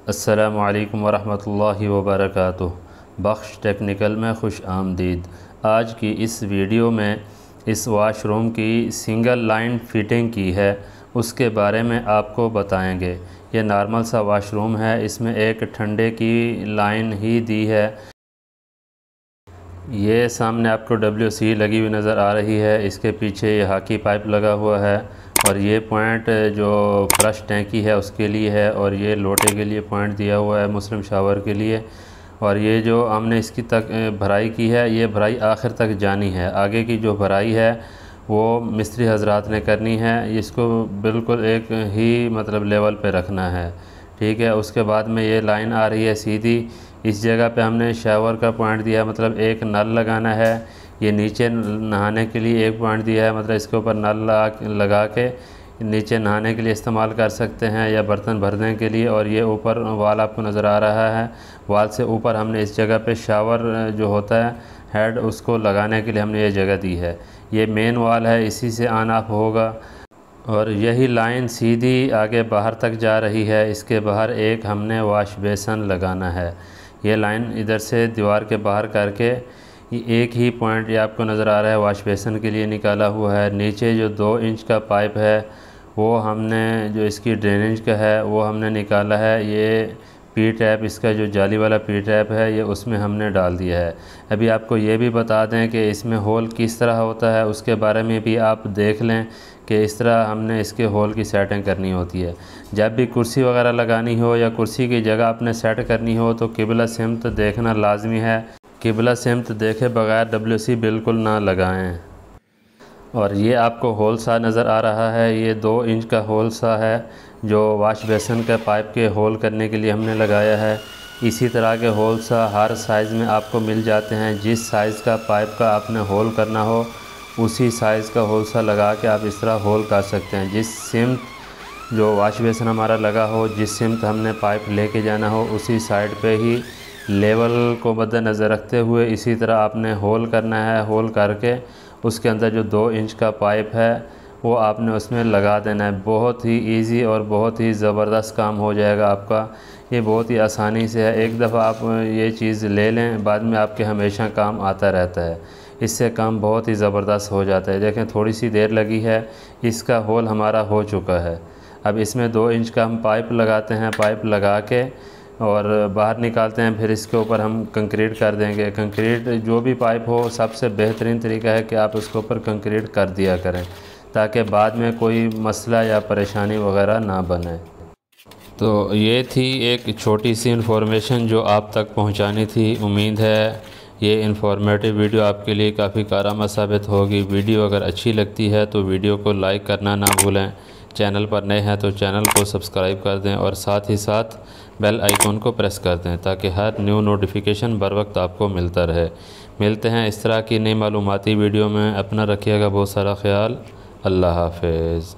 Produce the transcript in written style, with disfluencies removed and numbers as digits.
अस्सलामु अलैकुम वरहमतुल्लाहि वबरकातुह। बख्श टेक्निकल में खुश आमदीद। आज की इस वीडियो में इस वाशरूम की सिंगल लाइन फ़िटिंग की है, उसके बारे में आपको बताएंगे। ये नॉर्मल सा वाशरूम है, इसमें एक ठंडे की लाइन ही दी है। ये सामने आपको WC लगी हुई नज़र आ रही है, इसके पीछे ये हाकी पाइप लगा हुआ है और ये पॉइंट जो फ्लश टैंकी है उसके लिए है, और ये लोटे के लिए पॉइंट दिया हुआ है मुस्लिम शावर के लिए। और ये जो हमने इसकी तक भराई की है, ये भराई आखिर तक जानी है। आगे की जो भराई है वो मिस्त्री हजरात ने करनी है, इसको बिल्कुल एक ही मतलब लेवल पे रखना है, ठीक है। उसके बाद में ये लाइन आ रही है सीधी, इस जगह पे हमने शावर का पॉइंट दिया, मतलब एक नल लगाना है। ये नीचे नहाने के लिए एक पॉइंट दिया है, मतलब इसके ऊपर नल लगा के नीचे नहाने के लिए इस्तेमाल कर सकते हैं या बर्तन भरने के लिए। और ये ऊपर वाल आपको नज़र आ रहा है, वाल से ऊपर हमने इस जगह पे शावर जो होता है हेड, उसको लगाने के लिए हमने ये जगह दी है। ये मेन वाल है, इसी से ऑन ऑफ होगा। और यही लाइन सीधी आगे बाहर तक जा रही है। इसके बाहर एक हमने वाश बेसन लगाना है। ये लाइन इधर से दीवार के बाहर करके एक ही पॉइंट ये आपको नज़र आ रहा है वाश बेसन के लिए निकाला हुआ है। नीचे जो 2 इंच का पाइप है वो हमने जो इसकी ड्रेनेज का है वो हमने निकाला है। ये पी टैप, इसका जो जाली वाला पी टैप है, ये उसमें हमने डाल दिया है। अभी आपको ये भी बता दें कि इसमें होल किस तरह होता है, उसके बारे में भी आप देख लें कि इस तरह हमने इसके होल की सेटिंग करनी होती है। जब भी कुर्सी वगैरह लगानी हो या कुर्सी की जगह आपने सेट करनी हो तो किबला सिमत देखना लाजमी है। किबला सिमत देखे बगैर WC बिल्कुल ना लगाएं। और ये आपको होल सा नज़र आ रहा है, ये 2 इंच का होल सा है जो वाश बेसन के पाइप के होल करने के लिए हमने लगाया है। इसी तरह के होल सा हर साइज़ में आपको मिल जाते हैं। जिस साइज़ का पाइप का आपने होल करना हो उसी साइज़ का होल सा लगा के आप इस तरह होल कर सकते हैं। जिस सिमत जो वाश बेसन हमारा लगा हो, जिस सिमत हमने पाइप लेके जाना हो, उसी साइड पे ही लेवल को मद्देनज़र रखते हुए इसी तरह आपने होल करना है। होल करके उसके अंदर जो 2 इंच का पाइप है वो आपने उसमें लगा देना है। बहुत ही इजी और बहुत ही ज़बरदस्त काम हो जाएगा आपका। ये बहुत ही आसानी से है, एक दफ़ा आप ये चीज़ ले लें, बाद में आपके हमेशा काम आता रहता है। इससे काम बहुत ही ज़बरदस्त हो जाता है। देखें थोड़ी सी देर लगी है, इसका होल हमारा हो चुका है। अब इसमें 2 इंच का हम पाइप लगाते हैं, पाइप लगा के और बाहर निकालते हैं। फिर इसके ऊपर हम कंक्रीट कर देंगे। कंक्रीट जो भी पाइप हो, सबसे बेहतरीन तरीका है कि आप इसके ऊपर कंक्रीट कर दिया करें ताकि बाद में कोई मसला या परेशानी वगैरह ना बने। तो ये थी एक छोटी सी इन्फॉर्मेशन जो आप तक पहुंचानी थी। उम्मीद है ये इन्फॉर्मेटिव वीडियो आपके लिए काफ़ी कारआमद साबित होगी। वीडियो अगर अच्छी लगती है तो वीडियो को लाइक करना ना भूलें। चैनल पर नए हैं तो चैनल को सब्सक्राइब कर दें और साथ ही साथ बेल आइकॉन को प्रेस कर दें ताकि हर न्यू नोटिफिकेशन बर वक्त आपको मिलता रहे। मिलते हैं इस तरह की नई मालूमाती वीडियो में। अपना रखिएगा बहुत सारा ख्याल। अल्लाह हाफ़िज़।